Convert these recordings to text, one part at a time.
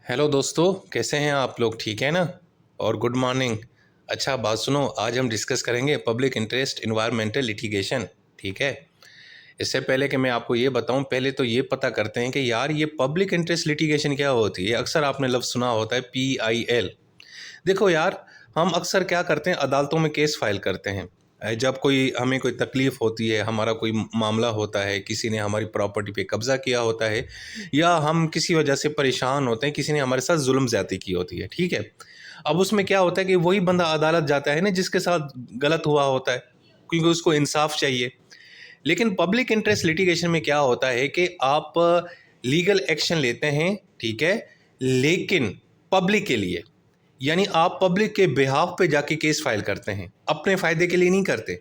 Hello दोस्तों, कैसे हैं आप लोग? ठीक है ना? और गुड मॉर्निंग। अच्छा, बात सुनो, आज हम डिस्कस करेंगे पब्लिक इंटरेस्ट इन्वायरमेंटल लिटिगेशन। ठीक है। इससे पहले कि मैं आपको ये बताऊं, पहले तो ये पता करते हैं कि यार ये पब्लिक इंटरेस्ट लिटिगेशन क्या होती है। अक्सर आपने लफ्ज़ सुना होता है PIL। देखो यार, हम अक्सर क्या करते हैं, अदालतों में केस फाइल करते हैं। जब कोई हमें कोई तकलीफ़ होती है, हमारा कोई मामला होता है, किसी ने हमारी प्रॉपर्टी पे कब्ज़ा किया होता है, या हम किसी वजह से परेशान होते हैं, किसी ने हमारे साथ जुल्म ज़्यादती की होती है। ठीक है। अब उसमें क्या होता है कि वही बंदा अदालत जाता है ना जिसके साथ गलत हुआ होता है, क्योंकि उसको इंसाफ चाहिए। लेकिन पब्लिक इंटरेस्ट लिटिगेशन में क्या होता है कि आप लीगल एक्शन लेते हैं, ठीक है, लेकिन पब्लिक के लिए, यानी आप पब्लिक के बिहाफ पे जाके केस फाइल करते हैं, अपने फ़ायदे के लिए नहीं करते।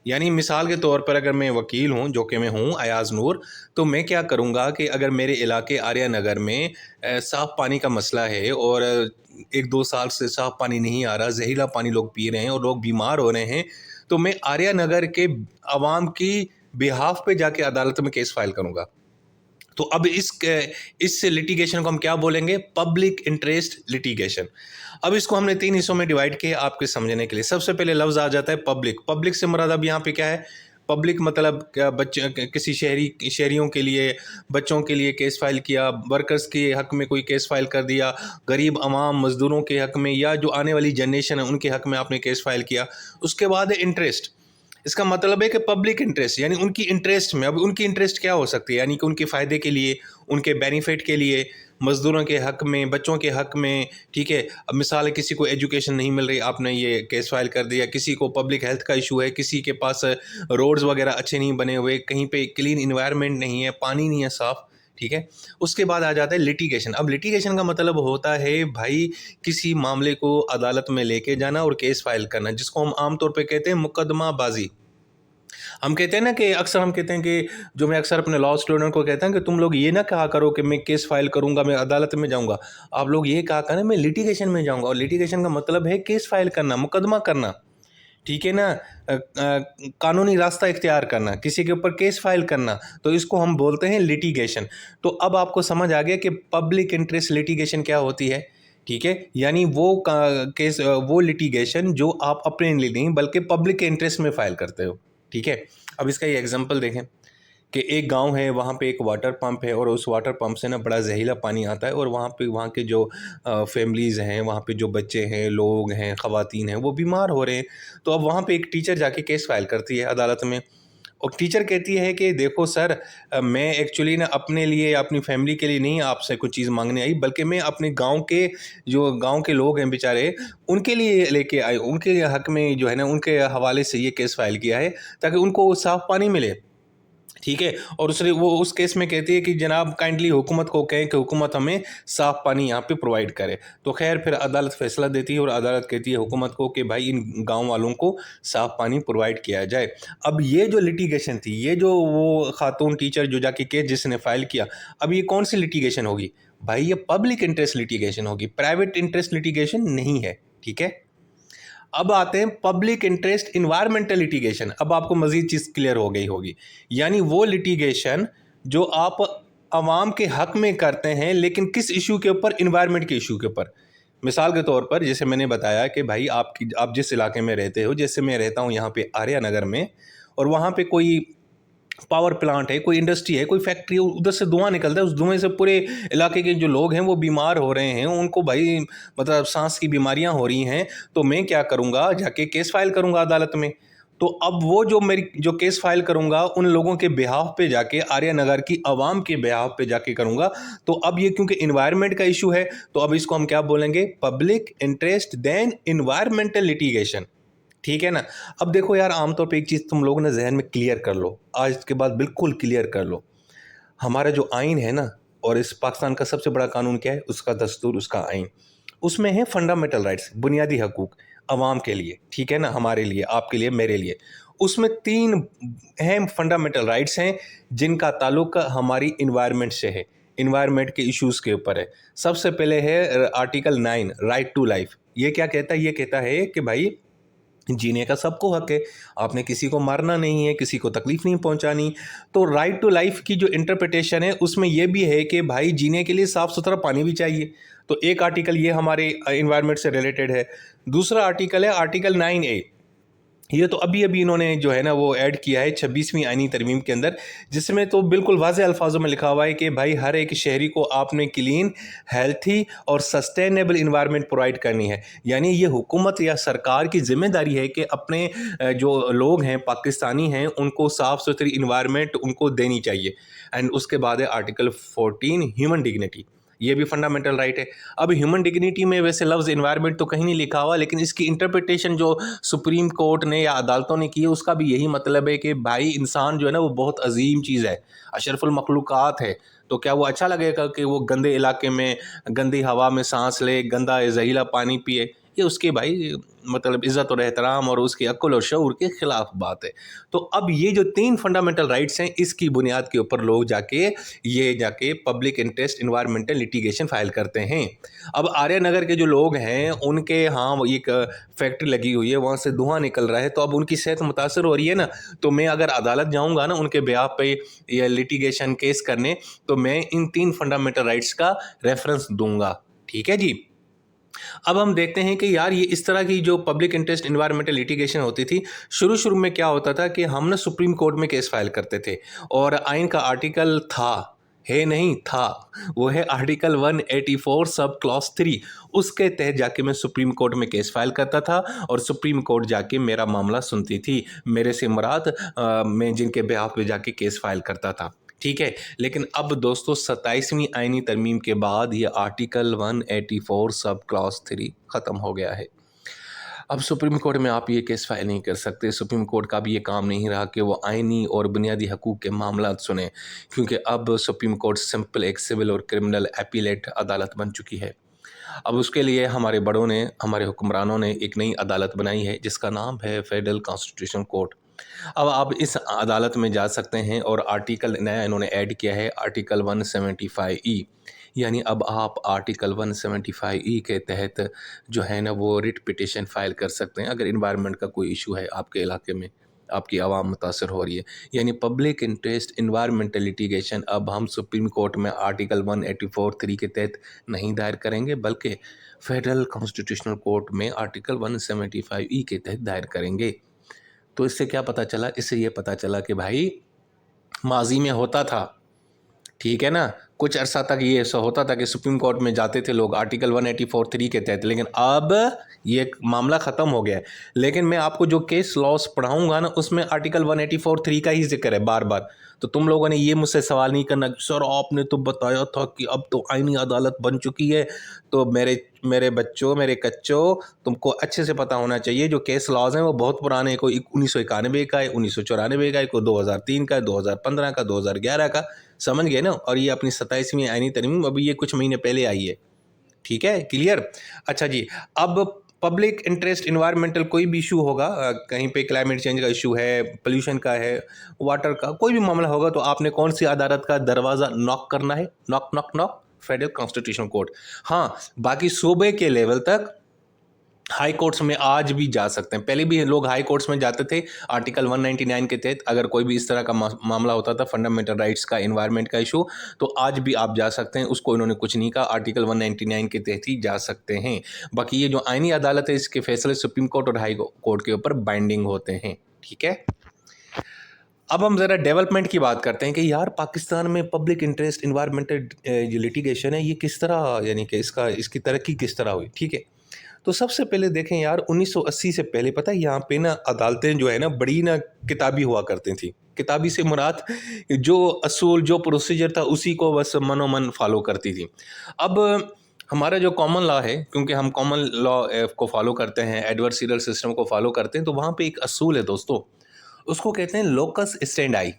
यानी मिसाल के तौर पर अगर मैं वकील हूँ, जो कि मैं हूँ, अयाज़ नूर, तो मैं क्या करूँगा कि अगर मेरे इलाके आर्या नगर में साफ़ पानी का मसला है और 1-2 साल से साफ़ पानी नहीं आ रहा, जहरीला पानी लोग पी रहे हैं और लोग बीमार हो रहे हैं, तो मैं आर्या नगर के अवाम की बिहाफ़ पे जाके अदालत में केस फाइल करूँगा। तो अब इस लिटिगेशन को हम क्या बोलेंगे? Public interest litigation. अब इसको हमने 3 हिस्सों में डिवाइड किया आपके समझने के लिए। सबसे पहले लफ्ज़ आ जाता है पब्लिक। पब्लिक से मुराद अब यहाँ पे क्या है? पब्लिक मतलब क्या, बच्चे किसी शहरियों के लिए, बच्चों के लिए केस फाइल किया, वर्कर्स के हक में कोई केस फाइल कर दिया, गरीब अवाम मज़दूरों के हक में, या जो आने वाली जनरेशन है उनके हक में आपने केस फाइल किया। उसके बाद है इंटरेस्ट। इसका मतलब है कि पब्लिक इंटरेस्ट, यानी उनकी इंटरेस्ट में। अब उनकी इंटरेस्ट क्या हो सकती है? यानी कि उनके फ़ायदे के लिए, उनके बेनिफिट के लिए, मज़दूरों के हक़ में, बच्चों के हक़ में। ठीक है। अब मिसाल है, किसी को एजुकेशन नहीं मिल रही, आपने ये केस फाइल कर दिया। किसी को पब्लिक हेल्थ का इशू है, किसी के पास रोड्स वगैरह अच्छे नहीं बने हुए, कहीं पे क्लीन इन्वायरमेंट नहीं है, पानी नहीं है साफ़। ठीक है। उसके बाद आ जाता है लिटिगेशन। अब लिटिगेशन का मतलब होता है भाई, किसी मामले को अदालत में लेके जाना और केस फाइल करना, जिसको हम आम तौर पे कहते हैं मुकदमाबाजी। हम कहते हैं ना कि अक्सर हम कहते हैं कि, जो मैं अक्सर अपने लॉ स्टूडेंट को कहता हूँ कि तुम लोग ये ना कहा करो कि मैं केस फाइल करूंगा, मैं अदालत में जाऊंगा। आप लोग ये कहा करें मैं लिटिगेशन में जाऊंगा। और लिटिगेशन का मतलब है केस फाइल करना, मुकदमा करना। ठीक है ना? कानूनी रास्ता इख्तियार करना, किसी के ऊपर केस फाइल करना, तो इसको हम बोलते हैं लिटिगेशन। तो अब आपको समझ आ गया कि पब्लिक इंटरेस्ट लिटिगेशन क्या होती है। ठीक है। यानी वो लिटिगेशन जो आप अपने लिए नहीं बल्कि पब्लिक के इंटरेस्ट में फाइल करते हो। ठीक है। अब इसका ये एग्जांपल देखें कि एक गांव है, वहाँ पे एक वाटर पंप है और उस वाटर पंप से ना बड़ा जहरीला पानी आता है, और वहाँ के जो फैमिलीज़ हैं, वहाँ पे जो बच्चे हैं, लोग हैं, ख़वातीन हैं, वो बीमार हो रहे हैं। तो अब वहाँ पे एक टीचर जाके केस फाइल करती है अदालत में, और टीचर कहती है कि देखो सर, मैं एक्चुअली ना अपने लिए या अपनी फैमिली के लिए नहीं आपसे कुछ चीज़ मांगने आई, बल्कि मैं अपने गांव के लोग हैं बेचारे, उनके लिए लेके आई, उनके हक में जो है ना, उनके हवाले से ये केस फाइल किया है, ताकि उनको साफ़ पानी मिले। ठीक है। और उसने वो उस केस में कहती है कि जनाब काइंडली हुकूमत को कहें कि हुकूमत हमें साफ़ पानी यहाँ पे प्रोवाइड करे। तो खैर फिर अदालत फैसला देती है और अदालत कहती है हुकूमत को कि भाई इन गांव वालों को साफ़ पानी प्रोवाइड किया जाए। अब ये जो लिटिगेशन थी, ये जो वो खातून टीचर जो जाके केस जिसने फाइल किया, अब ये कौन सी लिटिगेशन होगी? भाई ये पब्लिक इंटरेस्ट लिटिगेशन होगी, प्राइवेट इंटरेस्ट लिटिगेशन नहीं है। ठीक है। अब आते हैं पब्लिक इंटरेस्ट इन्वायरमेंटल लिटिगेशन। अब आपको मजीद चीज़ क्लियर हो गई होगी। यानी वो लिटिगेशन जो आप अवाम के हक में करते हैं, लेकिन किस इशू के ऊपर? इन्वायरमेंट के इशू के ऊपर। मिसाल के तौर पर जैसे मैंने बताया कि भाई आप जिस इलाके में रहते हो, जैसे मैं रहता हूँ यहाँ पे आर्या नगर में, और वहाँ पे कोई पावर प्लांट है, कोई इंडस्ट्री है, कोई फैक्ट्री है, उधर से धुआं निकलता है, उस धुएं से पूरे इलाके के जो लोग हैं वो बीमार हो रहे हैं, उनको भाई मतलब सांस की बीमारियां हो रही हैं। तो मैं क्या करूंगा? जाके केस फाइल करूंगा अदालत में। तो अब वो जो केस फाइल करूंगा, उन लोगों के बिहाफ पे जाके, आर्या नगर की आवाम के बिहाफ पे जाके करूंगा। तो अब ये क्योंकि इन्वायरमेंट का इशू है, तो अब इसको हम क्या बोलेंगे? Public interest then environmental litigation. ठीक है ना? अब देखो यार, आमतौर पे एक चीज़ तुम लोग ना जहन में क्लियर कर लो, आज के बाद बिल्कुल क्लियर कर लो। हमारा जो आइन है ना, और इस पाकिस्तान का सबसे बड़ा कानून क्या है? उसका दस्तूर, उसका आइन। उसमें है फंडामेंटल राइट्स, बुनियादी हकूक अवाम के लिए। ठीक है ना? हमारे लिए, आपके लिए, मेरे लिए। उसमें 3 अहम फंडामेंटल राइट्स हैं जिनका ताल्लुक हमारी इन्वायरमेंट से है, इन्वायरमेंट के इश्यूज़ के ऊपर है। सबसे पहले है आर्टिकल 9, राइट टू लाइफ। ये क्या कहता है? ये कहता है कि भाई जीने का सबको हक है, आपने किसी को मारना नहीं है, किसी को तकलीफ नहीं पहुंचानी। तो राइट टू लाइफ की जो इंटरप्रिटेशन है उसमें यह भी है कि भाई जीने के लिए साफ़ सुथरा पानी भी चाहिए। तो एक आर्टिकल ये हमारे इन्वायरमेंट से रिलेटेड है। दूसरा आर्टिकल है आर्टिकल 9A। ये तो अभी अभी इन्होंने जो है ना वो ऐड किया है 26वीं आईनी तरमीम के अंदर, जिसमें तो बिल्कुल वाज़े अल्फाजों में लिखा हुआ है कि भाई हर एक शहरी को आपने क्लीन, हेल्थी और सस्टेनेबल इन्वायरमेंट प्रोवाइड करनी है। यानी ये हुकूमत या सरकार की जिम्मेदारी है कि अपने जो लोग हैं पाकिस्तानी हैं उनको साफ़ सुथरी इन्वायरमेंट उनको देनी चाहिए। एंड उसके बाद है आर्टिकल 14 ह्यूमन डिग्निटी। ये भी फंडामेंटल राइट है। अब ह्यूमन डिग्निटी में वैसे लफ्ज़ इन्वायरमेंट तो कहीं नहीं लिखा हुआ, लेकिन इसकी इंटरप्रिटेशन जो सुप्रीम कोर्ट ने या अदालतों ने की है उसका भी यही मतलब है कि भाई इंसान जो है ना वो बहुत अजीम चीज़ है, अशरफुल मखलूक़ात है। तो क्या वो अच्छा लगेगा कि वो गंदे इलाके में गंदी हवा में सांस ले, गंदा जहरीला पानी पिए? ये उसके भाई मतलब इज़्ज़त और एहतराम और उसकी अक्ल और शऊर के ख़िलाफ़ बात है। तो अब ये जो 3 फंडामेंटल राइट्स हैं इसकी बुनियाद के ऊपर लोग जाके public interest environmental litigation file करते हैं। अब आर्य नगर के जो लोग हैं उनके यहाँ वो एक फैक्ट्री लगी हुई है, वहाँ से धुआँ निकल रहा है, तो अब उनकी सेहत मुतासर हो रही है ना। तो मैं अगर अदालत जाऊँगा ना उनके बिहाफ़ पे या लिटिगेशन केस करने, तो मैं इन 3 फंडामेंटल राइट्स का रेफ़रेंस दूँगा। ठीक है जी। अब हम देखते हैं कि यार ये इस तरह की जो पब्लिक इंटरेस्ट एनवायरमेंटल लिटिगेशन होती थी, शुरू-शुरू में क्या होता था कि हम ना सुप्रीम कोर्ट में केस फाइल करते थे और आइन का आर्टिकल है नहीं था, वो है आर्टिकल 184 सब क्लॉज 3। उसके तहत जाके मैं सुप्रीम कोर्ट में केस फाइल करता था और सुप्रीम कोर्ट जाके मेरा मामला सुनती थी। मेरे से मुराद मैं जिनके बिहाफ पे जाके केस फाइल करता था। ठीक है, लेकिन अब दोस्तों 27वीं आईनी तरमीम के बाद ये आर्टिकल 184 सब क्लॉज 3 ख़त्म हो गया है। अब सुप्रीम कोर्ट में आप ये केस फाइल नहीं कर सकते। सुप्रीम कोर्ट का भी ये काम नहीं रहा कि वो आइनी और बुनियादी हकूक़ के मामलात सुने, क्योंकि अब सुप्रीम कोर्ट सिंपल एक सिविल और क्रिमिनल अपीलेट अदालत बन चुकी है। अब उसके लिए हमारे बड़ों ने, हमारे हुक्मरानों ने एक नई अदालत बनाई है जिसका नाम है फेडरल कॉन्स्टिट्यूशनल कोर्ट। अब आप इस अदालत में जा सकते हैं और आर्टिकल नया इन्होंने ऐड किया है आर्टिकल 175E। यानी अब आप आर्टिकल 175E के तहत जो है ना वो रिट पिटिशन फ़ाइल कर सकते हैं अगर इन्वायरमेंट का कोई इशू है आपके इलाके में, आपकी आवाम मुतासर हो रही है। यानी पब्लिक इंटरेस्ट इन्वायरमेंटल लिटिगेशन अब हम सुप्रीम कोर्ट में आर्टिकल 184(3) के तहत नहीं दायर करेंगे, बल्कि फेडरल कॉन्स्टिट्यूशनल कोर्ट में आर्टिकल 175E के तहत दायर करेंगे। तो इससे क्या पता चला? इससे ये पता चला कि भाई माजी में होता था, ठीक है ना, कुछ अरसा तक ये ऐसा होता था कि सुप्रीम कोर्ट में जाते थे लोग आर्टिकल 184(3) के तहत, लेकिन अब ये मामला ख़त्म हो गया है। लेकिन मैं आपको जो केस लॉस पढ़ाऊंगा ना उसमें आर्टिकल 184(3) का ही जिक्र है बार बार। तो तुम लोगों ने ये मुझसे सवाल नहीं करना कि सर आपने तो बताया था कि अब तो आईनी अदालत बन चुकी है। तो मेरे बच्चों, मेरे कच्चों, तुमको अच्छे से पता होना चाहिए जो केस लॉज हैं वो बहुत पुराने हैं। कोई 1991 का है, 1994 का है, कोई 2003 का है, 2015 का, 2011 का, समझ गए ना। और ये अपनी 27वीं आईनी तरमीम अभी ये कुछ महीने पहले आई है। ठीक है, क्लियर। अच्छा जी, अब पब्लिक इंटरेस्ट इन्वायरमेंटल कोई भी इशू होगा, कहीं पे क्लाइमेट चेंज का इशू है, पोल्यूशन का है, वाटर का कोई भी मामला होगा, तो आपने कौन सी अदालत का दरवाज़ा नॉक करना है? Knock knock knock, federal constitutional court. हाँ, बाकी सूबे के लेवल तक हाई कोर्ट्स में आज भी जा सकते हैं। पहले भी लोग हाई कोर्ट्स में जाते थे आर्टिकल 199 के तहत, अगर कोई भी इस तरह का मामला होता था फंडामेंटल राइट्स का, एनवायरनमेंट का इशू, तो आज भी आप जा सकते हैं। उसको इन्होंने कुछ नहीं कहा, आर्टिकल 199 के तहत ही जा सकते हैं। बाकी ये जो आईनी अदालत है इसके फैसले सुप्रीम कोर्ट और हाई कोर्ट के ऊपर बाइंडिंग होते हैं। ठीक है, अब हम ज़रा डेवलपमेंट की बात करते हैं कि यार पाकिस्तान में पब्लिक इंटरेस्ट इन्वायरमेंटल जो लिटिगेशन है ये किस तरह, यानी कि इसकी तरक्की किस तरह हुई। ठीक है, तो सबसे पहले देखें यार 1980 से पहले पता है यहाँ पे ना अदालतें जो है ना बड़ी ना किताबी हुआ करती थी। किताबी से मुराद जो असूल, जो प्रोसीजर था उसी को बस मनोमन फॉलो करती थी। अब हमारा जो कॉमन लॉ है, क्योंकि हम कॉमन लॉ को फॉलो करते हैं, एडवर्सरियल सिस्टम को फॉलो करते हैं, तो वहाँ पे एक असूल है दोस्तों, उसको कहते हैं लोकस स्टैंडाई।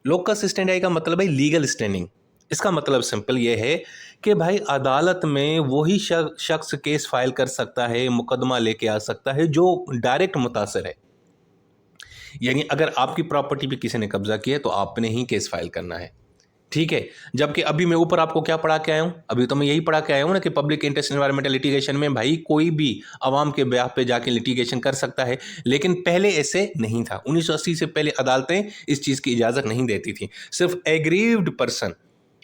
लोकस स्टैंडाई का मतलब है लीगल स्टैंडिंग। इसका मतलब सिंपल ये है कि भाई अदालत में वही शख्स केस फाइल कर सकता है, मुकदमा लेके आ सकता है जो डायरेक्ट मुतासर है। यानी अगर आपकी प्रॉपर्टी पे किसी ने कब्जा किया है तो आपने ही केस फाइल करना है। ठीक है। जबकि अभी मैं ऊपर आपको क्या पढ़ा के आया हूँ, अभी तो मैं यही पढ़ा के आया हूँ ना कि पब्लिक इंटरेस्ट एनवायरमेंटल लिटिगेशन में भाई कोई भी आवाम के ब्याह पे जाके लिटिगेशन कर सकता है, लेकिन पहले ऐसे नहीं था। 1980 से पहले अदालतें इस चीज़ की इजाज़त नहीं देती थी। सिर्फ एग्रीव्ड पर्सन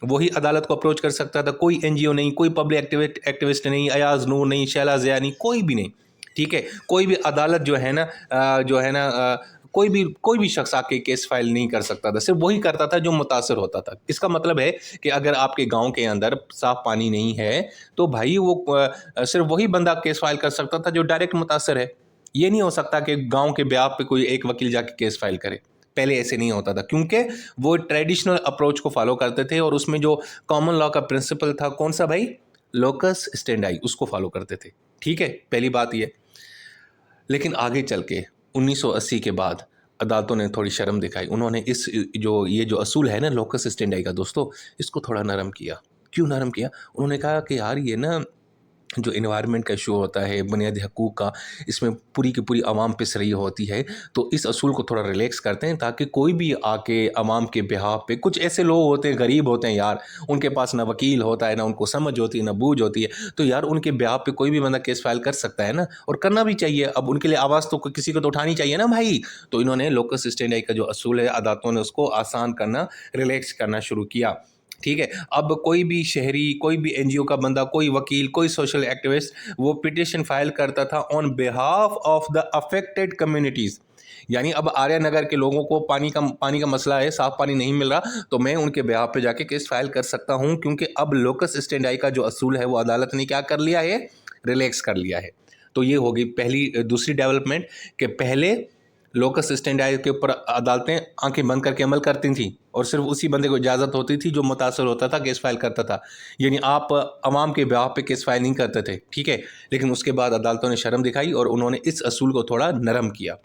वही अदालत को अप्रोच कर सकता था, कोई एनजीओ नहीं, कोई पब्लिक एक्टिविस्ट नहीं, अयाज नूर नहीं, शैला ज़िया नहीं, कोई भी नहीं। ठीक है, कोई भी अदालत कोई भी शख्स आके केस फाइल नहीं कर सकता था, सिर्फ वही करता था जो मुतासर होता था। इसका मतलब है कि अगर आपके गांव के अंदर साफ पानी नहीं है तो भाई वो सिर्फ वही बंदा केस फाइल कर सकता था जो डायरेक्ट मुतासर है। ये नहीं हो सकता कि गांव के ब्याह पे कोई एक वकील जाके केस फाइल करे। पहले ऐसे नहीं होता था क्योंकि वो ट्रेडिशनल अप्रोच को फॉलो करते थे और उसमें जो कॉमन लॉ का प्रिंसिपल था, कौन सा भाई, लोकस स्टेंडाई, उसको फॉलो करते थे। ठीक है, पहली बात ये। लेकिन आगे चल के 1980 के बाद अदालतों ने थोड़ी शर्म दिखाई। उन्होंने ये जो असूल है ना लोकस स्टेंडाई का दोस्तों, इसको थोड़ा नरम किया। क्यों नरम किया? उन्होंने कहा कि यार ये ना जो इन्वायरमेंट का इशू होता है, बुनियादी हकूक़ का, इसमें पूरी की पूरी आवाम पिस रही होती है, तो इस असूल को थोड़ा रिलैक्स करते हैं ताकि कोई भी आके आवाम के बिहाफ पे, कुछ ऐसे लोग होते हैं, गरीब होते हैं यार, उनके पास ना वकील होता है, ना उनको समझ होती है, ना बूझ होती है, तो यार उनके बिहाफ पे कोई भी बंदा केस फाइल कर सकता है ना, और करना भी चाहिए। अब उनके लिए आवाज़ तो किसी को तो उठानी चाहिए ना भाई। तो इन्होंने लोकस स्टेंडाई का जो असूल है, अदालतों ने उसको आसान करना, रिलैक्स करना शुरू किया। ठीक है, अब कोई भी शहरी, कोई भी एनजीओ का बंदा, कोई वकील, कोई सोशल एक्टिविस्ट वो पिटिशन फाइल करता था on behalf of the affected communities. यानी अब आर्या नगर के लोगों को पानी का मसला है, साफ पानी नहीं मिल रहा, तो मैं उनके बिहाफ पे जाके केस फाइल कर सकता हूं, क्योंकि अब लोकस स्टेंडाई का जो असूल है वो अदालत ने क्या कर लिया है, रिलैक्स कर लिया है। तो ये होगी पहली दूसरी डेवलपमेंट कि पहले लोकस स्टेंडाई के ऊपर अदालतें आंखें बंद करके अमल करती थी और सिर्फ उसी बंदे को इजाज़त होती थी जो मुतासर होता था, केस फाइल करता था। यानी आप अवाम के बिहाफ पे केस फाइल नहीं करते थे। ठीक है, लेकिन उसके बाद अदालतों ने शर्म दिखाई और उन्होंने इस असूल को थोड़ा नरम किया।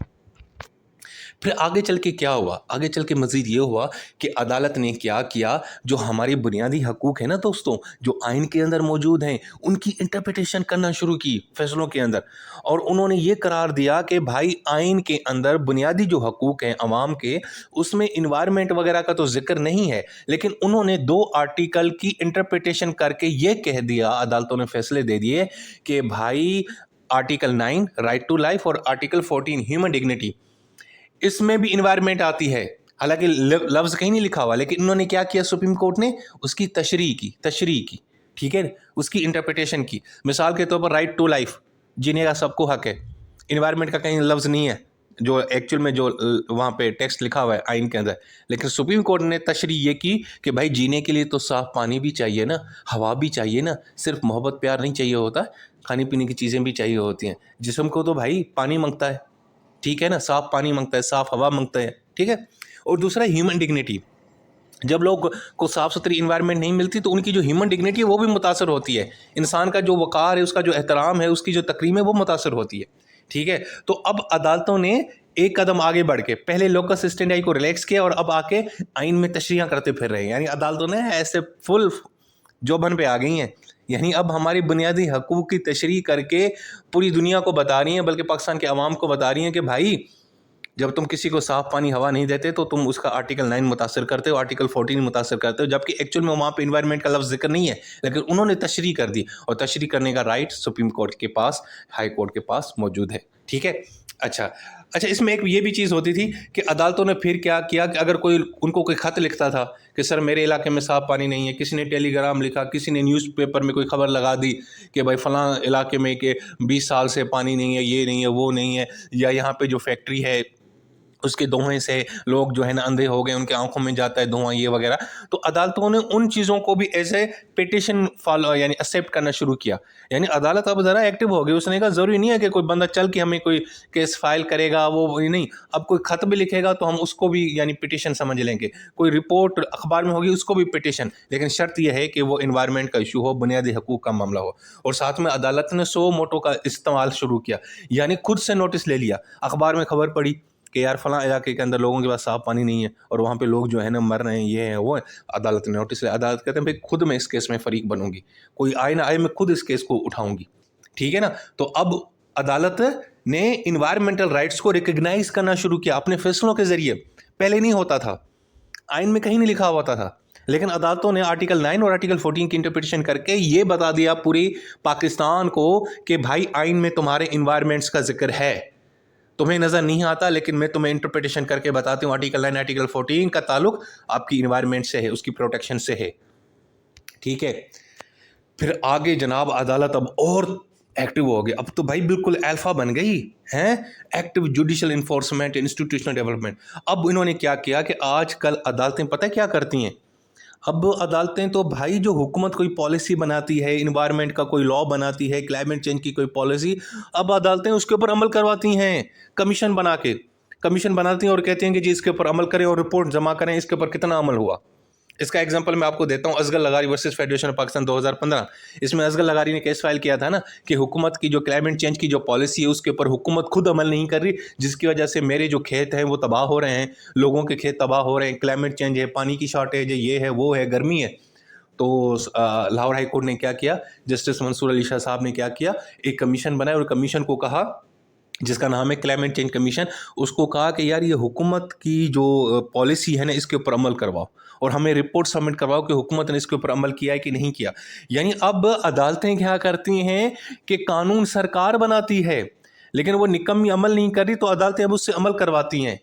फिर आगे चल के क्या हुआ, आगे चल के मज़ीद ये हुआ कि अदालत ने क्या किया, जो हमारे बुनियादी हकूक़ है ना दोस्तों, जो आइन के अंदर मौजूद हैं, उनकी इंटरप्रिटेशन करना शुरू की फैसलों के अंदर। और उन्होंने ये करार दिया कि भाई आइन के अंदर बुनियादी जो हकूक़ हैं अवाम के, उसमें इन्वायरमेंट वगैरह का तो जिक्र नहीं है, लेकिन उन्होंने 2 आर्टिकल की इंटरप्रिटेशन करके ये कह दिया, अदालतों ने फैसले दे दिए कि भाई आर्टिकल 9 राइट टू लाइफ और आर्टिकल 14 ह्यूमन डिग्निटी, इसमें भी इन्वायरमेंट आती है। हालांकि लफ्ज़ कहीं नहीं लिखा हुआ, लेकिन उन्होंने क्या किया, सुप्रीम कोर्ट ने उसकी तशरीह की। ठीक है, उसकी इंटरप्रिटेशन की। मिसाल के तौर पर राइट टू लाइफ, जीने का सबको हक है, इन्वायरमेंट का कहीं लफ्ज़ नहीं है जो एक्चुअल में जो वहाँ पे टेक्स्ट लिखा हुआ है आइन के अंदर, लेकिन सुप्रीम कोर्ट ने तशरीह ये की कि भाई जीने के लिए तो साफ़ पानी भी चाहिए ना, हवा भी चाहिए ना, सिर्फ मोहब्बत प्यार नहीं चाहिए होता, खाने पीने की चीज़ें भी चाहिए होती हैं। जिस्म को तो भाई पानी मांगता है, ठीक है ना, साफ पानी मांगता है, साफ हवा मांगता है। ठीक है, और दूसरा ह्यूमन डिग्निटी, जब लोग को साफ सुथरी इन्वायरमेंट नहीं मिलती तो उनकी जो ह्यूमन डिग्निटी है वो भी मुतासर होती है। इंसान का जो वक़ार है, उसका जो एहतराम है, उसकी जो तकरीम है, वो मुतासर होती है। ठीक है, तो अब अदालतों ने एक कदम आगे बढ़ के पहले लोकस स्टेंडाई को रिलैक्स किया और अब आके आइन में तशरीह करते फिर रहे हैं। यानी अदालतों ने ऐसे फुल जोबन पे आ गई हैं। यानी अब हमारी बुनियादी हकूक़ की तशरीह करके पूरी दुनिया को बता रही हैं, बल्कि पाकिस्तान के अवाम को बता रही हैं कि भाई जब तुम किसी को साफ़ पानी हवा नहीं देते तो तुम उसका आर्टिकल 9 मुतासर करते हो, आर्टिकल 14 मुतासर करते हो, जबकि एक्चुअल में वहाँ पे इन्वायरमेंट का लफ्ज़ जिक्र नहीं है, लेकिन उन्होंने तशरीह कर दी और तशरीह करने का राइट सुप्रीम कोर्ट के पास, हाई कोर्ट के पास मौजूद है। ठीक है, अच्छा, इसमें एक ये भी चीज़ होती थी कि अदालतों ने फिर क्या किया कि अगर उनको कोई ख़त लिखता था कि सर मेरे इलाके में साफ़ पानी नहीं है, किसी ने टेलीग्राम लिखा, किसी ने न्यूज़पेपर में कोई ख़बर लगा दी कि भाई फ़लाँ इलाके में कि 20 साल से पानी नहीं है, ये नहीं है, वो नहीं है, या यहाँ पे जो फैक्ट्री है उसके धुएँ से लोग जो है ना अंधे हो गए, उनके आंखों में जाता है धुआं, ये वगैरह। तो अदालतों ने उन चीज़ों को भी ऐसे पिटिशन फॉलो यानी एक्सेप्ट करना शुरू किया। यानी अदालत अब ज़रा एक्टिव हो गई। उसने कहा ज़रूरी नहीं है कि कोई बंदा चल के हमें कोई केस फाइल करेगा, वो नहीं, अब कोई ख़त भी लिखेगा तो हम उसको भी यानी पिटिशन समझ लेंगे, कोई रिपोर्ट अखबार में होगी उसको भी पिटिशन, लेकिन शर्त यह है कि वो इन्वायरमेंट का इशू हो, बुनियादी हकूक़ का मामला हो। और साथ में अदालत ने 100 मोटो का इस्तेमाल शुरू किया, यानी खुद से नोटिस ले लिया, अखबार में खबर पड़ी कि यार फलां इलाके के अंदर लोगों के पास साफ पानी नहीं है और वहाँ पे लोग जो है ना मर रहे हैं, ये है वो है। अदालत ने नोटिस लिया, अदालत कहते हैं भाई खुद मैं इस केस में फ़रीक बनूंगी, कोई आए ना आए मैं खुद इस केस को उठाऊंगी। ठीक है ना, तो अब अदालत ने इन्वायरमेंटल राइट्स को रिकग्नाइज करना शुरू किया अपने फैसलों के ज़रिए। पहले नहीं होता था, आइन में कहीं नहीं लिखा होता था, लेकिन अदालतों ने आर्टिकल 9 और आर्टिकल 14 की इंटरप्रिटेशन करके ये बता दिया पूरी पाकिस्तान को कि भाई आइन में तुम्हारे इन्वायरमेंट्स का जिक्र है, तुम्हें नजर नहीं आता, लेकिन मैं तुम्हें इंटरप्रिटेशन करके बताती हूँ आर्टिकल 9 आर्टिकल 14 का ताल्लुक आपकी इन्वायरमेंट से है, उसकी प्रोटेक्शन से है। ठीक है, फिर आगे जनाब अदालत अब और एक्टिव हो गई, अब तो भाई बिल्कुल अल्फा बन गई हैं, active judicial enforcement, institutional development. अब इन्होंने क्या किया कि आजकल अदालतें पता है क्या करती हैं, अब अदालतें तो भाई जो हुकूमत कोई पॉलिसी बनाती है, इन्वायरमेंट का कोई लॉ बनाती है, क्लाइमेट चेंज की कोई पॉलिसी, अब अदालतें उसके ऊपर अमल करवाती हैं, कमीशन बना के कमीशन बनाती हैं और कहती हैं कि जी इसके ऊपर अमल करें और रिपोर्ट जमा करें, इसके ऊपर कितना अमल हुआ। इसका एग्जांपल मैं आपको देता हूं, असगर लगारी वर्सेस फेडरेशन ऑफ पाकिस्तान 2015। इसमें असगर लगारी ने केस फाइल किया था ना कि हुकूमत की जो क्लाइमेट चेंज की जो पॉलिसी है उसके ऊपर हुकूमत खुद अमल नहीं कर रही, जिसकी वजह से मेरे जो खेत हैं वो तबाह हो रहे हैं, लोगों के खेत तबाह हो रहे हैं, क्लाइमेट चेंज है, पानी की शॉर्टेज है, ये है वो है, गर्मी है। तो लाहौर हाई कोर्ट ने क्या किया, जस्टिस मंसूर अली शाह साहब ने क्या किया, एक कमीशन बनाया और कमीशन को कहा, जिसका नाम है क्लाइमेट चेंज कमीशन, उसको कहा कि यार ये हुकूमत की जो पॉलिसी है ना इसके ऊपर अमल करवाओ और हमें रिपोर्ट सबमिट करवाओ कि हुकूमत ने इसके ऊपर अमल किया है कि नहीं किया। यानी अब अदालतें क्या करती हैं कि कानून सरकार बनाती है लेकिन वो निकम्मी अमल नहीं कर रही, तो अदालतें अब उससे अमल करवाती हैं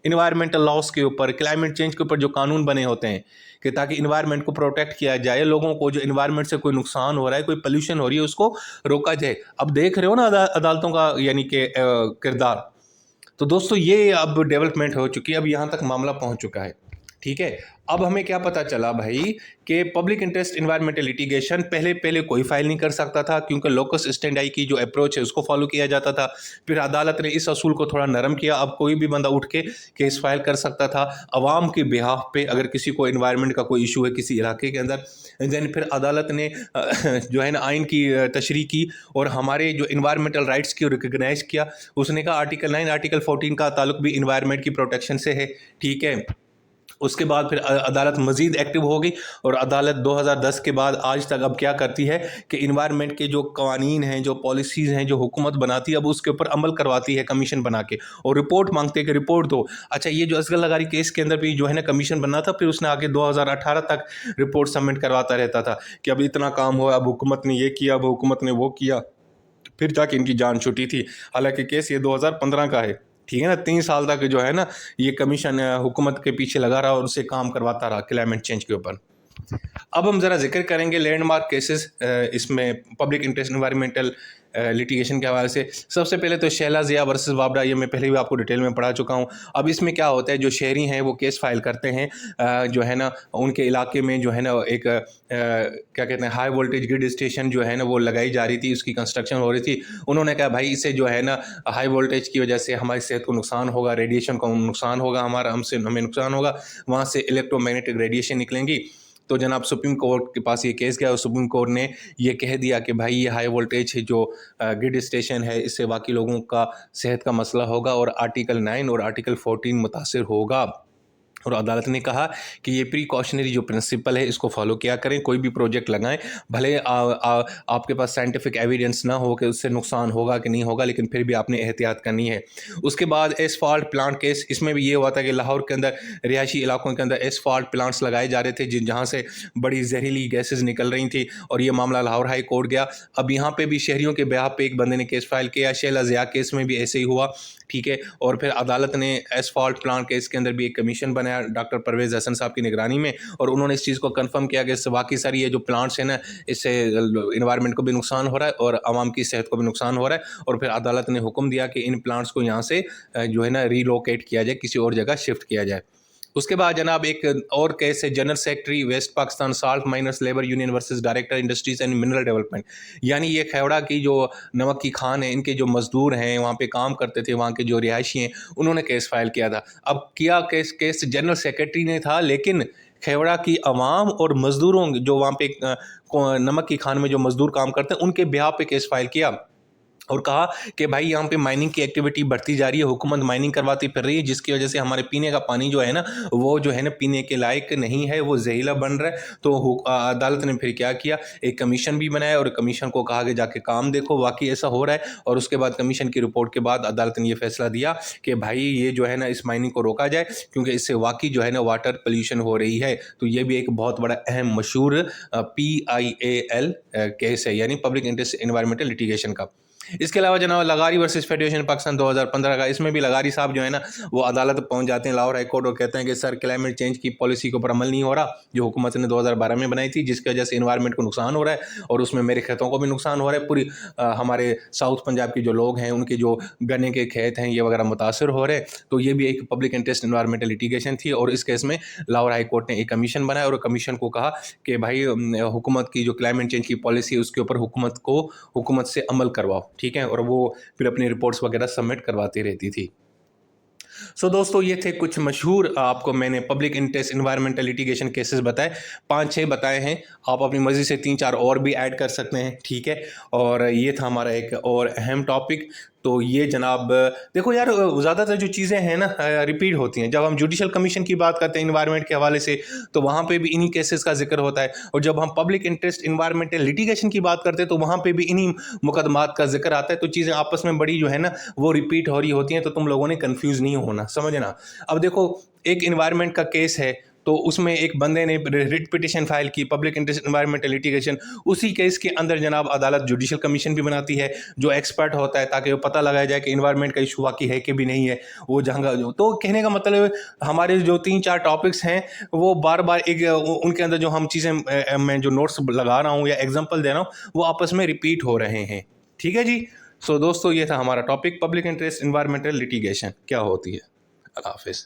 इन्वायरमेंटल लॉस के ऊपर, क्लाइमेट चेंज के ऊपर जो कानून बने होते हैं कि ताकि इन्वायरमेंट को प्रोटेक्ट किया जाए, लोगों को जो इन्वायरमेंट से कोई नुकसान हो रहा है, कोई पोल्यूशन हो रही है, उसको रोका जाए। अब देख रहे हो ना अदालतों का यानी कि किरदार। तो दोस्तों ये अब डेवलपमेंट हो चुकी है, अब यहाँ तक मामला पहुँच चुका है। ठीक है, अब हमें क्या पता चला भाई कि पब्लिक इंटरेस्ट इन्वायरमेंटल लिटिगेशन पहले कोई फाइल नहीं कर सकता था क्योंकि लोकस स्टैंडाई की जो अप्रोच है उसको फॉलो किया जाता था। फिर अदालत ने इस असूल को थोड़ा नरम किया, अब कोई भी बंदा उठ के केस फाइल कर सकता था अवाम के बिहाफ पे अगर किसी को इन्वायरमेंट का कोई इशू है किसी इलाके के अंदर। देन फिर अदालत ने जो है ना आइन की तशरीह की और हमारे जो इन्वायरमेंटल राइट्स की रिकगनाइज किया। उसने कहा आर्टिकल 9 आर्टिकल 14 का ताल्लुक भी इन्वायरमेंट की प्रोटेक्शन से है। ठीक है, उसके बाद फिर अदालत मज़ीद एक्टिव हो गई और अदालत 2010 के बाद आज तक अब क्या करती है कि इन्वायरमेंट के जो कवानीन हैं, जो पॉलिसीज़ हैं, जो हुकूमत बनाती है, अब उसके ऊपर अमल करवाती है कमीशन बना के और रिपोर्ट मांगते हैं कि रिपोर्ट दो। अच्छा, ये जो असगर लगारी केस के अंदर भी जो है ना कमीशन बना था, फिर उसने आगे 2018 तक रिपोर्ट सबमिट करवाता रहता था कि अब इतना काम हुआ, अब हुकूमत ने ये किया, अब हुकूमत ने वो किया, फिर जाके इनकी जान छूटी थी। हालांकि केस ये 2015 का है। ठीक है ना, 3 साल तक जो है ना ये कमीशन हुकूमत के पीछे लगा रहा और उससे काम करवाता रहा क्लाइमेट चेंज के ऊपर। अब हम ज़रा जिक्र करेंगे लैंडमार्क केसेस इसमें पब्लिक इंटरेस्ट इन्वायरमेंटल लिटिगेशन के हवाले से। सबसे पहले तो शैला ज़िया वर्सेस वाबरा, ये मैं पहले भी आपको डिटेल में पढ़ा चुका हूँ। अब इसमें क्या होता है, जो शहरी हैं वो केस फाइल करते हैं, जो है ना उनके इलाके में जो है ना एक क्या कहते हैं हाई वोल्टेज ग्रिड स्टेशन जो है ना वो लगाई जा रही थी, उसकी कंस्ट्रक्शन हो रही थी। उन्होंने कहा भाई इससे जो है ना हाई वोल्टेज की वजह से हमारी सेहत को नुकसान होगा, रेडिएशन को नुकसान होगा, हमें नुकसान होगा, वहाँ से इलेक्ट्रोमैग्नेटिक रेडिएशन निकलेंगी। तो जनाब सुप्रीम कोर्ट के पास ये केस गया और सुप्रीम कोर्ट ने ये कह दिया कि भाई ये हाई वोल्टेज जो ग्रिड स्टेशन है इससे बाकी लोगों का सेहत का मसला होगा और आर्टिकल 9 और आर्टिकल 14 मुतासिर होगा। और अदालत ने कहा कि ये प्रिकॉशनरी जो प्रिंसिपल है इसको फॉलो किया करें, कोई भी प्रोजेक्ट लगाएं, भले आपके पास साइंटिफिक एविडेंस ना हो कि उससे नुकसान होगा कि नहीं होगा, लेकिन फिर भी आपने एहतियात करनी है। उसके बाद एसफाल्ट प्लांट केस, इसमें भी ये हुआ था कि लाहौर के अंदर रिहायशी इलाकों के अंदर एसफाल्ट प्लांट्स लगाए जा रहे थे जहाँ से बड़ी जहरीली गैसेज निकल रही थी और ये मामला लाहौर हाई कोर्ट गया। अब यहाँ पर भी शहरियों के बिहाफ पे एक बंदे ने केस फाइल किया, शैला ज़िया केस में भी ऐसे ही हुआ। ठीक है, और फिर अदालत ने एसफाल्ट प्लांट केस के अंदर भी एक कमीशन बनाया डॉक्टर परवेज़ हसन साहब की निगरानी में और उन्होंने इस चीज़ को कंफर्म किया कि बाकी सारी ये जो प्लांट्स हैं ना इससे इन्वायरमेंट को भी नुकसान हो रहा है और आवाम की सेहत को भी नुकसान हो रहा है। और फिर अदालत ने हुक्म दिया कि इन प्लांट्स को यहाँ से जो है ना रीलोकेट किया जाए, किसी और जगह शिफ्ट किया जाए। उसके बाद जनाब एक और केस है general secretary west Pakistan salt miners labour union versus director industries and mineral development. यानी ये खेवड़ा की जो नमक की खान है, इनके जो मजदूर हैं वहाँ पे काम करते थे, वहाँ के जो रिहायशी हैं, उन्होंने केस फाइल किया था। अब किया केस जनरल सेक्रेटरी ने था, लेकिन खेवड़ा की अवाम और मजदूरों जो वहाँ पे नमक की खान में जो मजदूर काम करते हैं उनके बिहाफ पे केस फाइल किया। और कहा कि भाई यहाँ पे माइनिंग की एक्टिविटी बढ़ती जा रही है, हुकूमत माइनिंग करवाती फिर रही है, जिसकी वजह से हमारे पीने का पानी जो है ना वो जो है ना पीने के लायक नहीं है, वो जहरीला बन रहा है। तो अदालत ने फिर क्या किया, एक कमीशन भी बनाया और कमीशन को कहा कि जाके काम देखो वाकई ऐसा हो रहा है। और उसके बाद कमीशन की रिपोर्ट के बाद अदालत ने ये फैसला दिया कि भाई ये जो है ना इस माइनिंग को रोका जाए, क्योंकि इससे वाकई जो है ना वाटर पोल्यूशन हो रही है। तो ये भी एक बहुत बड़ा अहम मशहूर PIAL केस है, यानी पब्लिक इंटरेस्ट इन्वायरमेंटल लिटिगेशन का। इसके अलावा जनाब लगारी वर्सेस फेडरेशन पाकिस्तान 2015 का, इसमें भी लगारी साहब जो है ना वो अदालत पहुंच जाते हैं लाहौर हाई कोर्ट और कहते हैं कि सर क्लाइमेट चेंज की पॉलिसी के ऊपर अमल नहीं हो रहा जो हुकूमत ने 2012 में बनाई थी, जिसकी वजह से इन्वायरमेंट को नुकसान हो रहा है और उसमें मेरे खेतों को भी नुकसान हो रहा है। पूरी हमारे साउथ पंजाब के जो लोग हैं उनके जो गन्ने के खेत हैं ये वगैरह मुतासर हो रहे हैं। तो ये भी एक पब्लिक इंटरेस्ट इन्वायरमेंटल लिटिगेशन थी और इस केस में लाहौर हाई कोर्ट ने एक कमीशन बनाया और कमीशन को कहा कि भाई हुकूमत की जो क्लाइमेट चेंज की पॉलिसी है उसके ऊपर हुकूमत से अमल करवाओ, ठीक है। और वो फिर अपनी रिपोर्ट्स वगैरह सबमिट करवाती रहती थी। सो दोस्तों ये थे कुछ मशहूर आपको मैंने public interest environmental litigation cases बताए, 5-6 बताए हैं। आप अपनी मर्जी से 3-4 और भी ऐड कर सकते हैं, ठीक है। और ये था हमारा एक और अहम टॉपिक। तो ये जनाब देखो यार ज़्यादातर जो चीज़ें हैं ना रिपीट होती हैं। जब हम जुडिशल कमीशन की बात करते हैं इन्वायरमेंट के हवाले से तो वहाँ पे भी इन्हीं केसेस का जिक्र होता है, और जब हम पब्लिक इंटरेस्ट इन्वायरमेंटल लिटिगेशन की बात करते हैं तो वहाँ पे भी इन्हीं मुकदमात का जिक्र आता है। तो चीज़ें आपस में बड़ी जो है ना वो रिपीट हो रही होती हैं, तो तुम लोगों ने कन्फ्यूज़ नहीं होना, समझना। अब देखो एक इन्वायरमेंट का केस है तो उसमें एक बंदे ने रिट पिटिशन फाइल की, पब्लिक इंटरेस्ट इन्वायरमेंटल लिटिगेशन, उसी केस के अंदर जनाब अदालत जुडिशल कमीशन भी बनाती है जो एक्सपर्ट होता है ताकि वो पता लगाया जाए कि इन्वायरमेंट का इशू वाकई है कि भी नहीं है। वो जहाँ तो कहने का मतलब हमारे जो 3-4 टॉपिक्स हैं वो बार बार एक उनके अंदर जो हम चीज़ें मैं जो नोट्स लगा रहा हूँ या एग्जाम्पल दे रहा हूँ वो आपस में रिपीट हो रहे हैं, ठीक है जी। सो दोस्तों ये था हमारा topic public interest environmental litigation क्या होती है। अल्लाह हाफिज़।